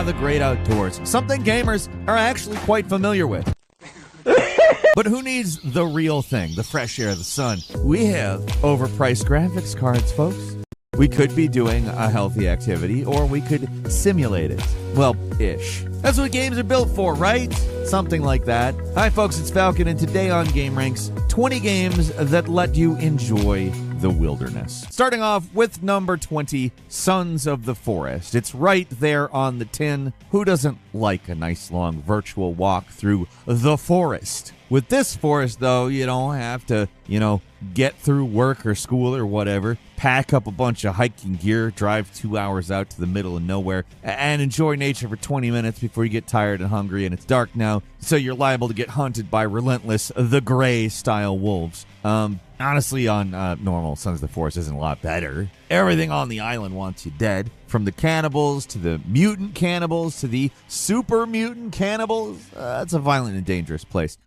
The great outdoors, something gamers are actually quite familiar with. But who needs the real thing, the fresh air, the sun? We have overpriced graphics cards, folks. We could be doing a healthy activity, or we could simulate it. Well, ish. That's what games are built for, right? Something like that. Hi, folks, it's Falcon, and today on Game Ranks, 20 games that let you enjoy the wilderness. Starting off with number 20, Sons of the Forest. It's right there on the tin. Who doesn't like a nice long virtual walk through the forest? With this forest, though, you don't have to, get through work or school or whatever, pack up a bunch of hiking gear, drive 2 hours out to the middle of nowhere, and enjoy nature for 20 minutes before you get tired and hungry and it's dark now, so you're liable to get hunted by relentless, the Grey-style wolves. Honestly, on normal, Sons of the Forest isn't a lot better. Everything on the island wants you dead, from the cannibals to the mutant cannibals to the super mutant cannibals. It's a violent and dangerous place.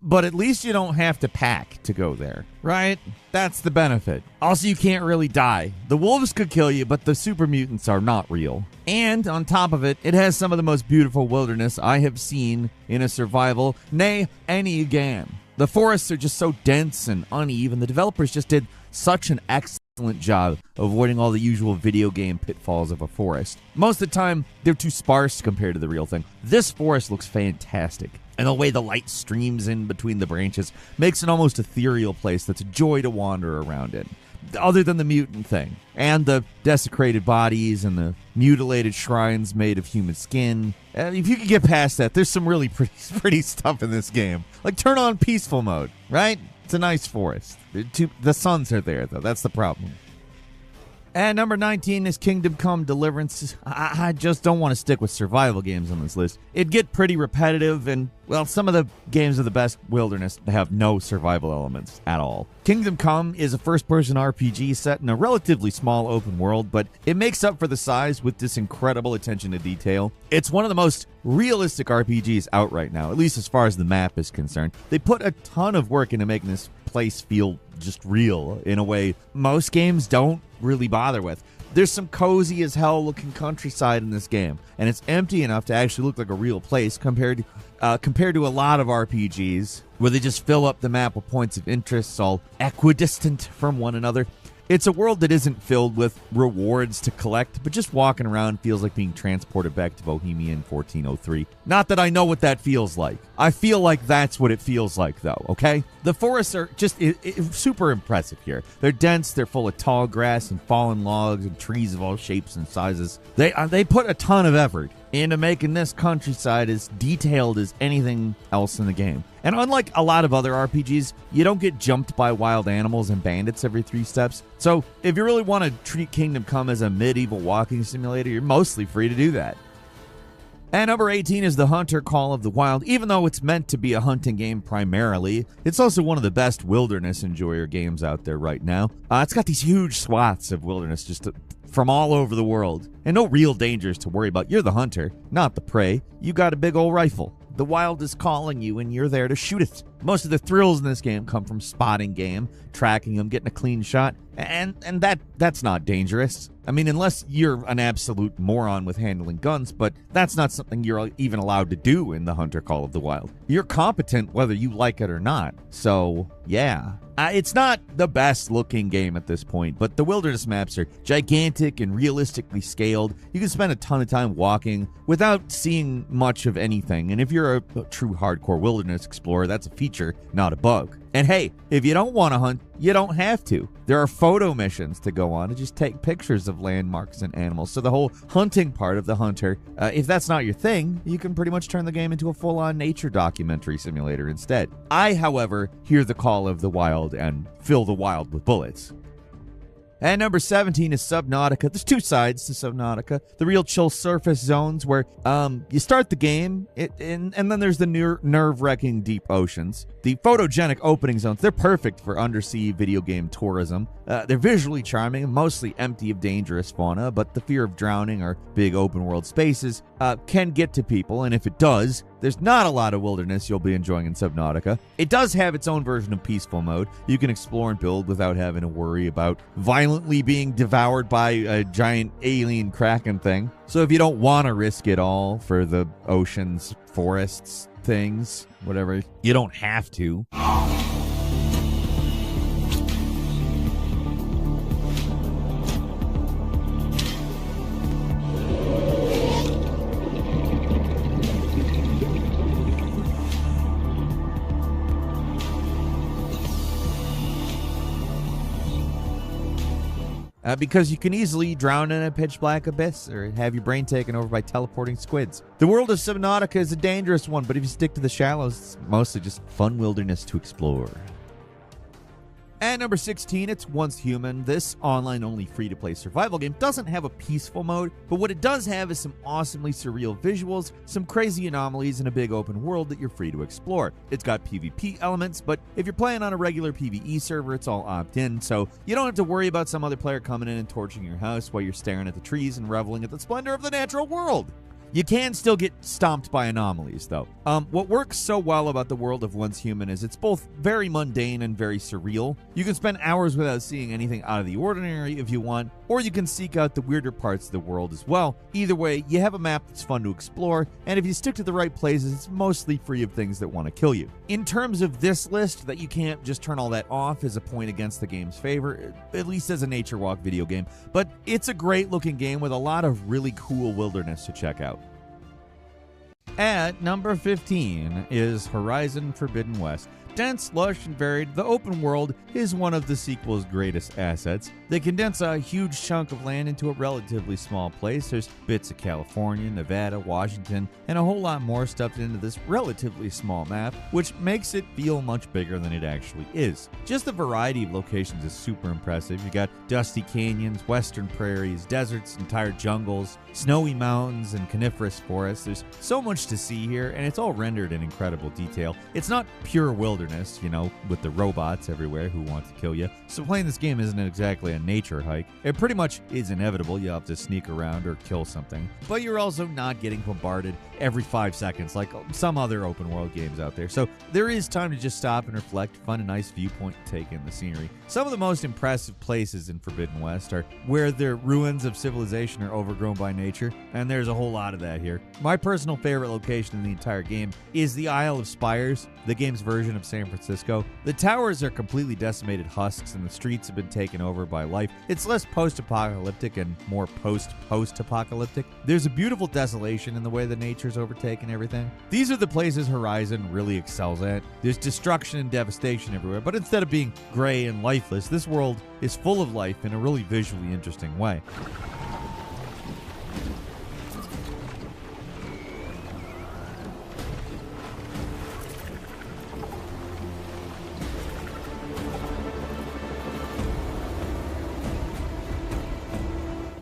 But at least you don't have to pack to go there, right? That's the benefit. Also, you can't really die. The wolves could kill you, but the super mutants are not real. And on top of it, it has some of the most beautiful wilderness I have seen in a survival, nay, any game. The forests are just so dense and uneven. The developers just did such an excellent job avoiding all the usual video game pitfalls of a forest. Most of the time, they're too sparse compared to the real thing. This forest looks fantastic. And the way the light streams in between the branches makes an almost ethereal place that's a joy to wander around in. Other than the mutant thing, and the desecrated bodies and the mutilated shrines made of human skin. If you can get past that, there's some really pretty stuff in this game. Like, turn on peaceful mode, right? It's a nice forest. The suns are there, though. That's the problem. And number 19 is Kingdom Come Deliverance. I just don't want to stick with survival games on this list. It'd get pretty repetitive, and, well, some of the games of the best wilderness have no survival elements at all. Kingdom Come is a first-person RPG set in a relatively small open world, but it makes up for the size with this incredible attention to detail. It's one of the most realistic RPGs out right now, at least as far as the map is concerned. They put a ton of work into making this place feel just real in a way most games don't really bother with. There's some cozy as hell looking countryside in this game, and it's empty enough to actually look like a real place compared to a lot of RPGs where they just fill up the map with points of interest all equidistant from one another. It's a world that isn't filled with rewards to collect, but just walking around feels like being transported back to Bohemian 1403. Not that I know what that feels like. I feel like that's what it feels like, though, okay? The forests are just super impressive here. They're dense, they're full of tall grass and fallen logs and trees of all shapes and sizes. They put a ton of effort into making this countryside as detailed as anything else in the game. And unlike a lot of other RPGs, you don't get jumped by wild animals and bandits every 3 steps. So if you really want to treat Kingdom Come as a medieval walking simulator, you're mostly free to do that. And number 18 is theHunter Call of the Wild. Even though it's meant to be a hunting game primarily, it's also one of the best wilderness enjoyer games out there right now. It's got these huge swaths of wilderness just from all over the world, and no real dangers to worry about. You're the hunter, not the prey. You got a big old rifle. The wild is calling you, and you're there to shoot it. Most of the thrills in this game come from spotting game, tracking them, getting a clean shot, and that's not dangerous. I mean, unless you're an absolute moron with handling guns, but that's not something you're even allowed to do in theHunter Call of the Wild. You're competent whether you like it or not, so yeah. It's not the best looking game at this point, but the wilderness maps are gigantic and realistically scaled. You can spend a ton of time walking without seeing much of anything, and if you're a true hardcore wilderness explorer, that's a feature, not a bug. And hey, if you don't want to hunt, you don't have to. There are photo missions to go on and just take pictures of landmarks and animals. So the whole hunting part of theHunter, if that's not your thing, you can pretty much turn the game into a full-on nature documentary simulator instead. I, however, hear the call of the wild and fill the wild with bullets. And number 17 is Subnautica. There's two sides to Subnautica. The real chill surface zones where you start the game, and then there's the nerve-wracking deep oceans. The photogenic opening zones, they're perfect for undersea video game tourism. They're visually charming, mostly empty of dangerous fauna, but the fear of drowning or big open-world spaces can get to people, and if it does, there's not a lot of wilderness you'll be enjoying in Subnautica. It does have its own version of peaceful mode. You can explore and build without having to worry about violently being devoured by a giant alien kraken thing. So if you don't want to risk it all for the oceans, forests, things, whatever, you don't have to. Because you can easily drown in a pitch-black abyss or have your brain taken over by teleporting squids. The world of Subnautica is a dangerous one, but if you stick to the shallows, it's mostly just fun wilderness to explore. At number 16, it's Once Human. This online-only free-to-play survival game doesn't have a peaceful mode, but what it does have is some awesomely surreal visuals, some crazy anomalies, and a big open world that you're free to explore. It's got PvP elements, but if you're playing on a regular PvE server, it's all opt-in, so you don't have to worry about some other player coming in and torching your house while you're staring at the trees and reveling at the splendor of the natural world. You can still get stomped by anomalies, though. What works so well about the world of Once Human is it's both very mundane and very surreal. You can spend hours without seeing anything out of the ordinary if you want, or you can seek out the weirder parts of the world as well. Either way, you have a map that's fun to explore, and if you stick to the right places, it's mostly free of things that want to kill you. In terms of this list, that you can't just turn all that off is a point against the game's favor, at least as a nature walk video game, but it's a great looking game with a lot of really cool wilderness to check out. At number 15 is Horizon Forbidden West. Dense, lush, and varied, the open world is one of the sequel's greatest assets. They condense a huge chunk of land into a relatively small place. There's bits of California, Nevada, Washington, and a whole lot more stuffed into this relatively small map, which makes it feel much bigger than it actually is. Just the variety of locations is super impressive. You got dusty canyons, western prairies, deserts, entire jungles, snowy mountains, and coniferous forests. There's so much to see here, and it's all rendered in incredible detail. It's not pure wilderness, with the robots everywhere who want to kill you. So playing this game isn't exactly a nature hike. It pretty much is inevitable. You have to sneak around or kill something. But you're also not getting bombarded every 5 seconds like some other open world games out there. So there is time to just stop and reflect, find a nice viewpoint to take in the scenery. Some of the most impressive places in Forbidden West are where the ruins of civilization are overgrown by nature, and there's a whole lot of that here. My personal favorite location in the entire game is the Isle of Spires, the game's version of San Francisco. The towers are completely decimated husks, and the streets have been taken over by life. It's less post-apocalyptic and more post-apocalyptic. There's a beautiful desolation in the way the nature's overtaken everything. These are the places Horizon really excels at. There's destruction and devastation everywhere, but instead of being gray and lifeless, this world is full of life in a really visually interesting way.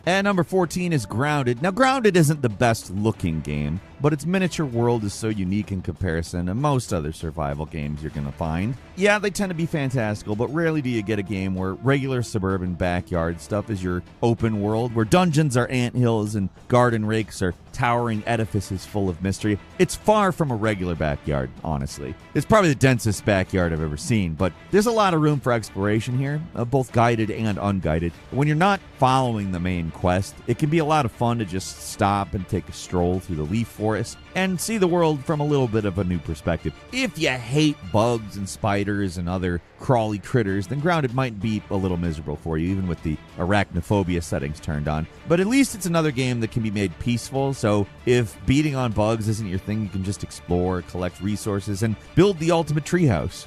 And number 14 is Grounded. Now, Grounded isn't the best looking game, but its miniature world is so unique in comparison to most other survival games you're going to find. Yeah, they tend to be fantastical, but rarely do you get a game where regular suburban backyard stuff is your open world, where dungeons are anthills and garden rakes are towering edifices full of mystery. It's far from a regular backyard, honestly. It's probably the densest backyard I've ever seen, but there's a lot of room for exploration here, both guided and unguided. When you're not following the main quest, it can be a lot of fun to just stop and take a stroll through the leaf forest and see the world from a little bit of a new perspective. If you hate bugs and spiders and other crawly critters, then Grounded might be a little miserable for you, even with the arachnophobia settings turned on. But at least it's another game that can be made peaceful, so if beating on bugs isn't your thing, you can just explore, collect resources, and build the ultimate treehouse.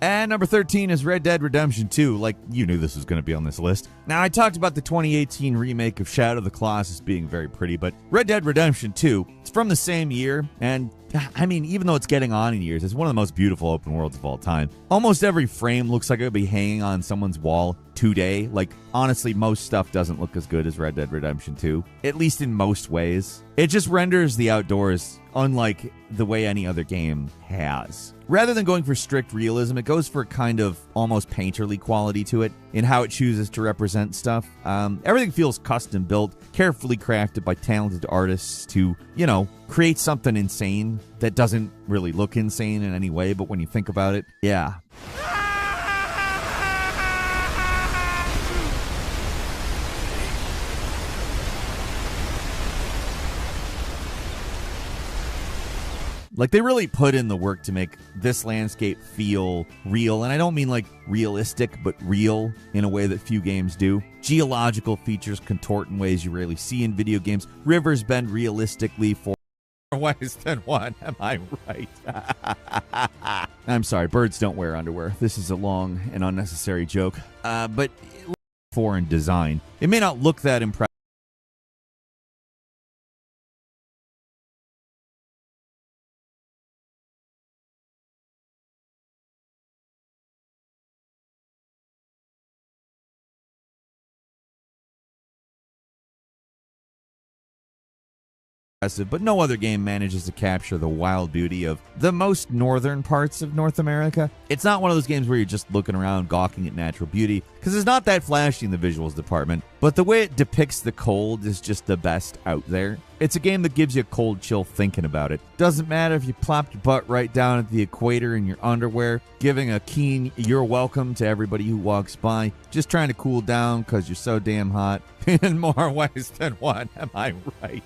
And number 13 is Red Dead Redemption 2. Like, you knew this was going to be on this list. Now, I talked about the 2018 remake of Shadow of the Colossus being very pretty, but Red Dead Redemption 2, it's from the same year, and I mean, even though it's getting on in years, it's one of the most beautiful open worlds of all time. Almost every frame looks like it would be hanging on someone's wall today. Like, honestly, most stuff doesn't look as good as Red Dead Redemption 2, at least in most ways. It just renders the outdoors unlike the way any other game has. Rather than going for strict realism, it goes for kind of almost painterly quality to it in how it chooses to represent stuff. Everything feels custom built, carefully crafted by talented artists to, you know, create something insane that doesn't really look insane in any way, but when you think about it, yeah. Like, they really put in the work to make this landscape feel real. And I don't mean like realistic, but real in a way that few games do. Geological features contort in ways you rarely see in video games. Rivers bend realistically for more ways than one. Am I right? I'm sorry, birds don't wear underwear. This is a long and unnecessary joke. But foreign design. It may not look that impressive. But no other game manages to capture the wild beauty of the most northern parts of North America. It's not one of those games where you're just looking around gawking at natural beauty, because it's not that flashy in the visuals department, but the way it depicts the cold is just the best out there. It's a game that gives you a cold chill thinking about it. Doesn't matter if you plop your butt right down at the equator in your underwear, giving a keen "you're welcome" to everybody who walks by, just trying to cool down because you're so damn hot. In more ways than one, am I right?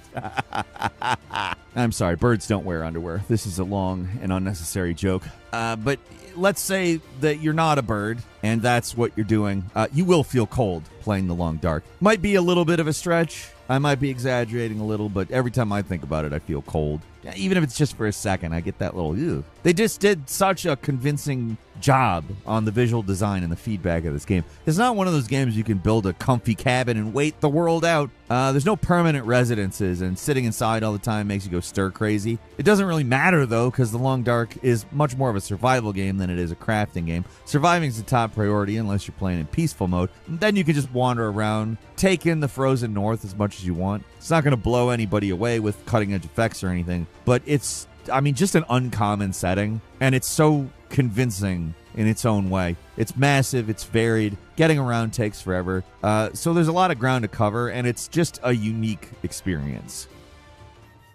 I'm sorry, birds don't wear underwear. This is a long and unnecessary joke. But let's say that you're not a bird, and that's what you're doing. You will feel cold playing The Long Dark. Might be a little bit of a stretch. I might be exaggerating a little, but every time I think about it, I feel cold. Even if it's just for a second, I get that little, ew. They just did such a convincing job on the visual design and the feedback of this game. It's not one of those games you can build a comfy cabin and wait the world out. There's no permanent residences, and sitting inside all the time makes you go stir crazy. It doesn't really matter, though, because The Long Dark is much more of a survival game than it is a crafting game. Surviving is the top priority unless you're playing in peaceful mode. Then you can just wander around, take in the frozen north as much as you want. It's not going to blow anybody away with cutting-edge effects or anything, but it's, I mean, just an uncommon setting, and it's so convincing in its own way. It's massive, it's varied, getting around takes forever, so there's a lot of ground to cover, and it's just a unique experience.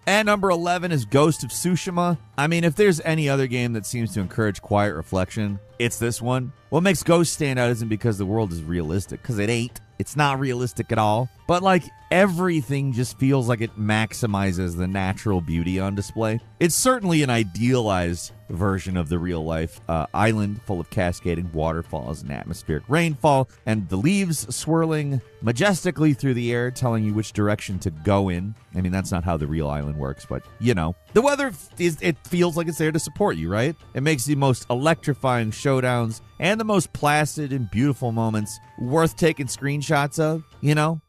And number 11 is Ghost of Tsushima. I mean, if there's any other game that seems to encourage quiet reflection, it's this one. What makes Ghost stand out isn't because the world is realistic, because it ain't. It's not realistic at all. But like, everything just feels like it maximizes the natural beauty on display. It's certainly an idealized version of the real life island full of cascading waterfalls and atmospheric rainfall, and the leaves swirling majestically through the air, telling you which direction to go in. I mean, that's not how the real island works, but you know. The weather, it feels like it's there to support you, right? It makes the most electrifying showdowns and the most placid and beautiful moments worth taking screenshots of, you know?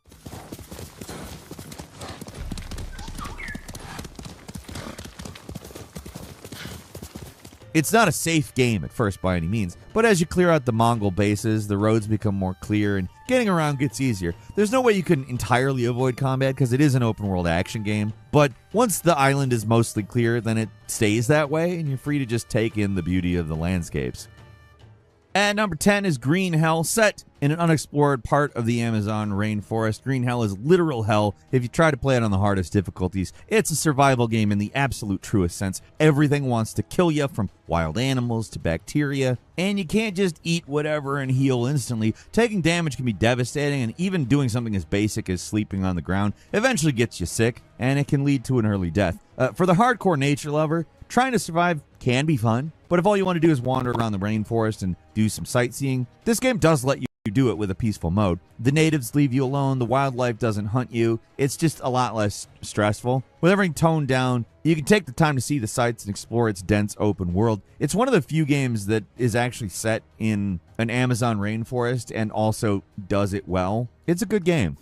It's not a safe game at first by any means, but as you clear out the Mongol bases, the roads become more clear and getting around gets easier. There's no way you can entirely avoid combat because it is an open world action game, but once the island is mostly clear, then it stays that way and you're free to just take in the beauty of the landscapes. And number 10 is Green Hell, set in an unexplored part of the Amazon rainforest. Green Hell is literal hell if you try to play it on the hardest difficulties. It's a survival game in the absolute truest sense. Everything wants to kill you, from wild animals to bacteria, and you can't just eat whatever and heal instantly. Taking damage can be devastating, and even doing something as basic as sleeping on the ground eventually gets you sick, and it can lead to an early death. For the hardcore nature lover, trying to survive can be fun, but if all you want to do is wander around the rainforest and do some sightseeing, this game does let you do it with a peaceful mode. The natives leave you alone, the wildlife doesn't hunt you, it's just a lot less stressful. With everything toned down, you can take the time to see the sights and explore its dense open world. It's one of the few games that is actually set in an Amazon rainforest and also does it well. It's a good game.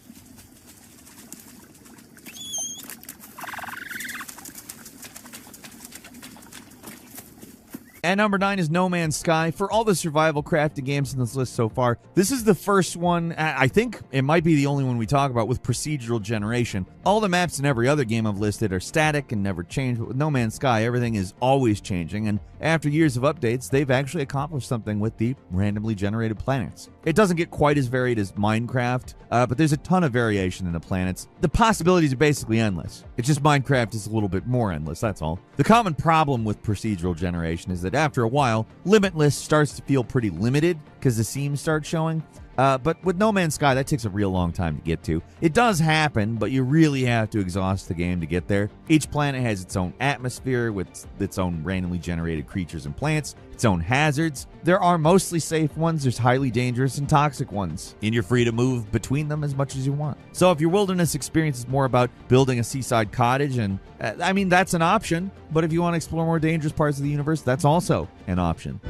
At number 9 is No Man's Sky. For all the survival crafting games in this list so far, this is the first one, I think it might be the only one we talk about, with procedural generation. All the maps in every other game I've listed are static and never change, but with No Man's Sky, everything is always changing, and after years of updates, they've actually accomplished something with the randomly generated planets. It doesn't get quite as varied as Minecraft, but there's a ton of variation in the planets. The possibilities are basically endless. It's just Minecraft is a little bit more endless, that's all. The common problem with procedural generation is that after a while, Limitless starts to feel pretty limited because the seams start showing. But with No Man's Sky, that takes a real long time to get to. It does happen, but you really have to exhaust the game to get there. Each planet has its own atmosphere with its own randomly generated creatures and plants, its own hazards. There are mostly safe ones, there's highly dangerous and toxic ones, and you're free to move between them as much as you want. So if your wilderness experience is more about building a seaside cottage, and I mean, that's an option, but if you want to explore more dangerous parts of the universe, that's also an option.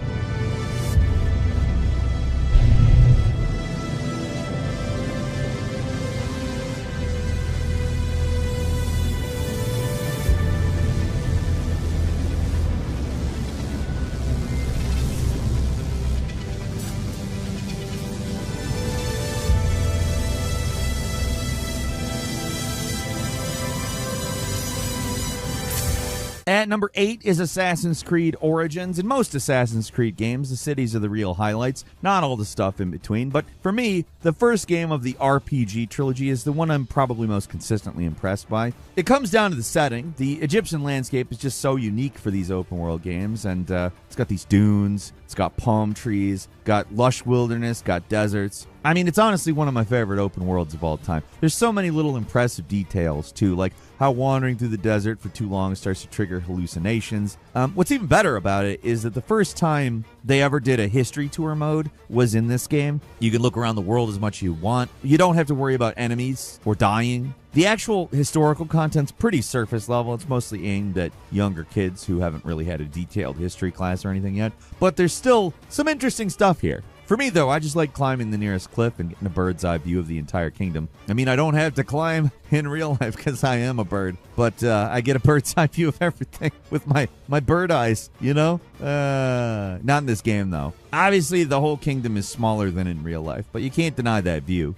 At number 8 is Assassin's Creed Origins. In most Assassin's Creed games, the cities are the real highlights, not all the stuff in between. But for me, the first game of the RPG trilogy is the one I'm probably most consistently impressed by. It comes down to the setting. The Egyptian landscape is just so unique for these open world games, and it's got these dunes, it's got palm trees, got lush wilderness, got deserts. I mean, it's honestly one of my favorite open worlds of all time. There's so many little impressive details, too, like how wandering through the desert for too long starts to trigger hallucinations. What's even better about it is that the first time they ever did a history tour mode was in this game. You can look around the world as much as you want. You don't have to worry about enemies or dying. The actual historical content's pretty surface level. It's mostly aimed at younger kids who haven't really had a detailed history class or anything yet. But there's still some interesting stuff here. For me, though, I just like climbing the nearest cliff and getting a bird's eye view of the entire kingdom. I mean, I don't have to climb in real life because I am a bird, but I get a bird's eye view of everything with my bird eyes, you know? Not in this game, though. Obviously, the whole kingdom is smaller than in real life, but you can't deny that view.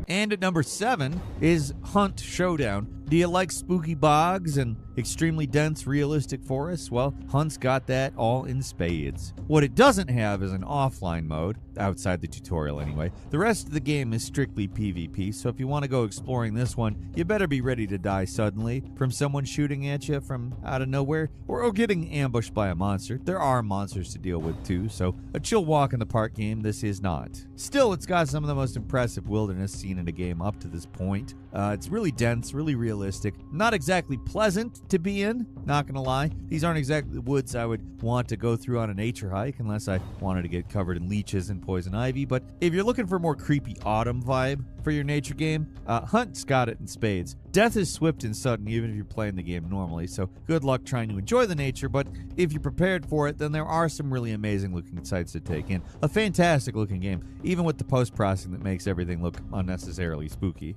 And at number 7 is Hunt Showdown. Do you like spooky bogs and extremely dense, realistic forests? Well, Hunt's got that all in spades. What it doesn't have is an offline mode, outside the tutorial anyway. The rest of the game is strictly PvP, so if you want to go exploring this one, you better be ready to die suddenly from someone shooting at you from out of nowhere, or getting ambushed by a monster. There are monsters to deal with too, so a chill walk in the park game this is not. Still, it's got some of the most impressive wilderness seen in a game up to this point. It's really dense, really realistic. Not exactly pleasant to be in, not gonna lie. These aren't exactly the woods I would want to go through on a nature hike unless I wanted to get covered in leeches and poison ivy. But if you're looking for a more creepy autumn vibe for your nature game, Hunt's got it in spades. Death is swift and sudden even if you're playing the game normally, so good luck trying to enjoy the nature, but if you're prepared for it, then there are some really amazing looking sights to take in. A fantastic looking game, even with the post-processing that makes everything look unnecessarily spooky.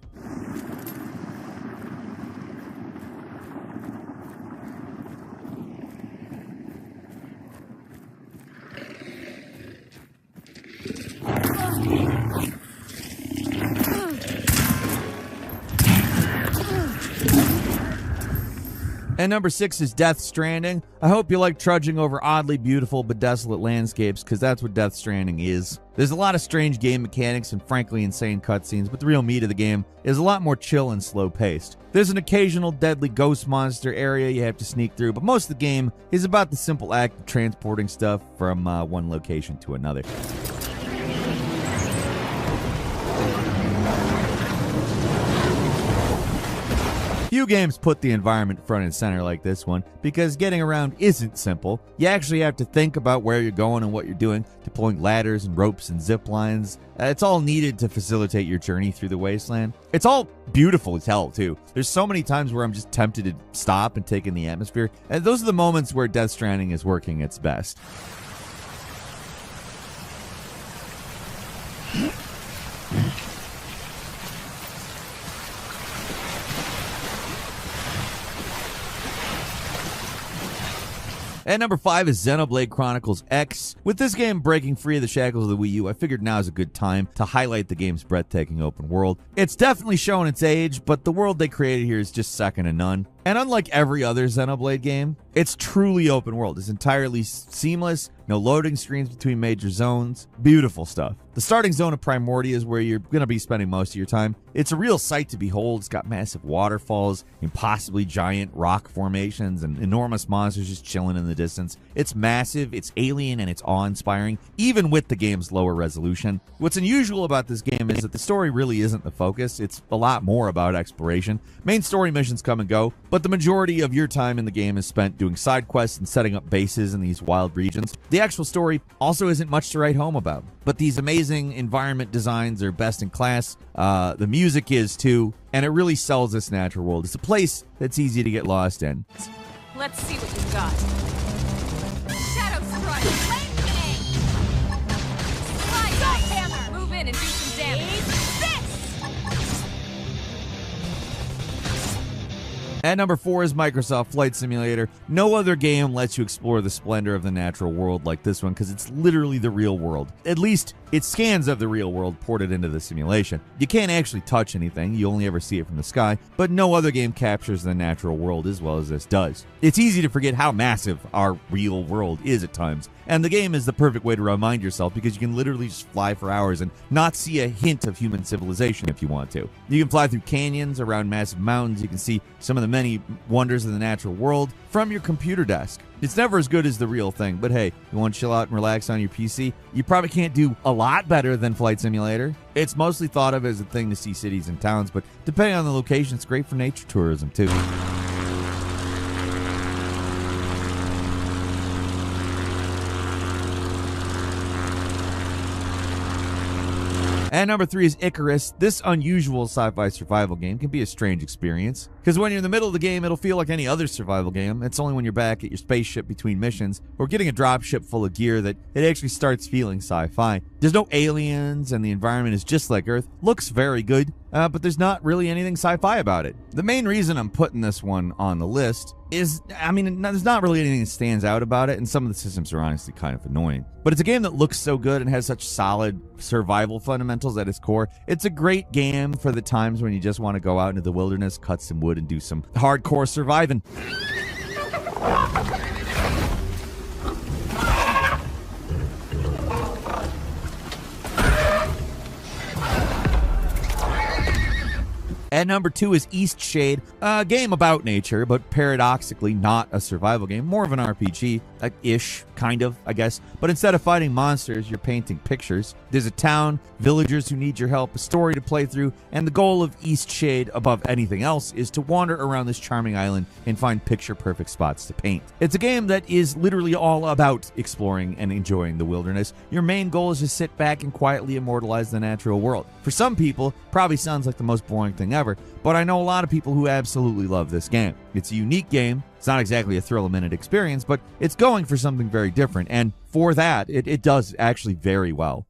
And number 6 is Death Stranding. I hope you like trudging over oddly beautiful but desolate landscapes, because that's what Death Stranding is. There's a lot of strange game mechanics and frankly insane cutscenes, but the real meat of the game is a lot more chill and slow-paced. There's an occasional deadly ghost monster area you have to sneak through, but most of the game is about the simple act of transporting stuff from one location to another. Few games put the environment front and center like this one, because getting around isn't simple. You actually have to think about where you're going and what you're doing, deploying ladders and ropes and zip lines. It's all needed to facilitate your journey through the wasteland. It's all beautiful as hell, too. There's so many times where I'm just tempted to stop and take in the atmosphere, and those are the moments where Death Stranding is working its best. At number 5 is Xenoblade Chronicles X. With this game breaking free of the shackles of the Wii U, I figured now is a good time to highlight the game's breathtaking open world. It's definitely showing its age, but the world they created here is just second to none. And unlike every other Xenoblade game, it's truly open world. It's entirely seamless, no loading screens between major zones. Beautiful stuff. The starting zone of Primordia is where you're going to be spending most of your time. It's a real sight to behold. It's got massive waterfalls, impossibly giant rock formations, and enormous monsters just chilling in the distance. It's massive, it's alien, and it's awe-inspiring, even with the game's lower resolution. What's unusual about this game is that the story really isn't the focus. It's a lot more about exploration. Main story missions come and go, but the majority of your time in the game is spent doing side quests and setting up bases in these wild regions. The actual story also isn't much to write home about, but these amazing environment designs are best in class. The music is too, and it really sells this natural world. It's a place that's easy to get lost in. Let's see what you've got. Shadow Strike, lightning! Slide hammer! Move in and do some damage. At number 4 is Microsoft Flight Simulator. No other game lets you explore the splendor of the natural world like this one because it's literally the real world. At least, it's scans of the real world ported into the simulation. You can't actually touch anything, you only ever see it from the sky, but no other game captures the natural world as well as this does. It's easy to forget how massive our real world is at times, and the game is the perfect way to remind yourself because you can literally just fly for hours and not see a hint of human civilization if you want to. You can fly through canyons, around massive mountains, you can see some of the many wonders of the natural world from your computer desk. It's never as good as the real thing, but hey, you want to chill out and relax on your PC? You probably can't do a lot better than Flight Simulator. It's mostly thought of as a thing to see cities and towns, but depending on the location, it's great for nature tourism too. And number 3 is Icarus. This unusual sci-fi survival game can be a strange experience, because when you're in the middle of the game, it'll feel like any other survival game. It's only when you're back at your spaceship between missions, or getting a dropship full of gear, that it actually starts feeling sci-fi. There's no aliens, and the environment is just like Earth. Looks very good, but there's not really anything sci-fi about it. The main reason I'm putting this one on the list is, there's not really anything that stands out about it, and some of the systems are honestly kind of annoying. But it's a game that looks so good and has such solid survival fundamentals at its core. It's a great game for the times when you just want to go out into the wilderness, cut some wood, and do some hardcore surviving. At number 2 is Eastshade, a game about nature, but paradoxically not a survival game, more of an RPG-ish, kind of, I guess. But instead of fighting monsters, you're painting pictures. There's a town, villagers who need your help, a story to play through, and the goal of Eastshade, above anything else, is to wander around this charming island and find picture-perfect spots to paint. It's a game that is literally all about exploring and enjoying the wilderness. Your main goal is to sit back and quietly immortalize the natural world. For some people, probably sounds like the most boring thing ever, but I know a lot of people who absolutely love this game. It's a unique game. It's not exactly a thrill-a-minute experience, but it's going for something very different, and for that, it does actually very well.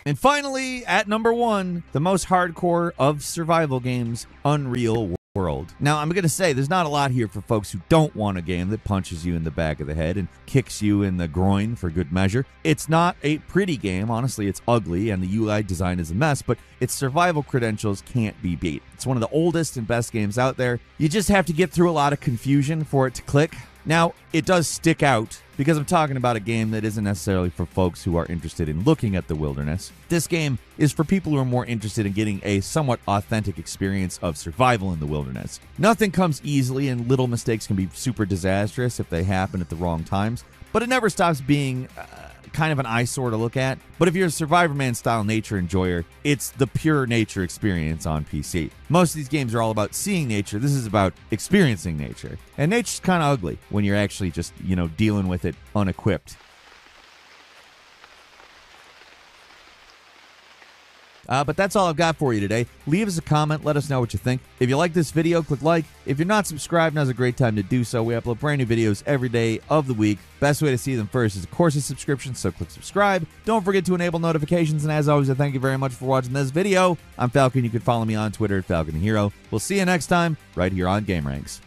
And finally, at number 1, the most hardcore of survival games, Unreal World. Now, I'm going to say there's not a lot here for folks who don't want a game that punches you in the back of the head and kicks you in the groin for good measure. It's not a pretty game. Honestly, it's ugly, and the UI design is a mess, but its survival credentials can't be beat. It's one of the oldest and best games out there. You just have to get through a lot of confusion for it to click. Now, it does stick out because I'm talking about a game that isn't necessarily for folks who are interested in looking at the wilderness. This game is for people who are more interested in getting a somewhat authentic experience of survival in the wilderness. Nothing comes easily, and little mistakes can be super disastrous if they happen at the wrong times, but it never stops being kind of an eyesore to look at. But if you're a Survivorman style nature enjoyer, it's the pure nature experience on PC. Most of these games are all about seeing nature. This is about experiencing nature. And nature's kind of ugly when you're actually just, dealing with it unequipped. But that's all I've got for you today. Leave us a comment. Let us know what you think. If you like this video, click like. If you're not subscribed, now's a great time to do so. We upload brand new videos every day of the week. Best way to see them first is, of course, a subscription, so click subscribe. Don't forget to enable notifications, and as always, I thank you very much for watching this video. I'm Falcon. You can follow me on Twitter at FalconHero. We'll see you next time right here on Game Ranks.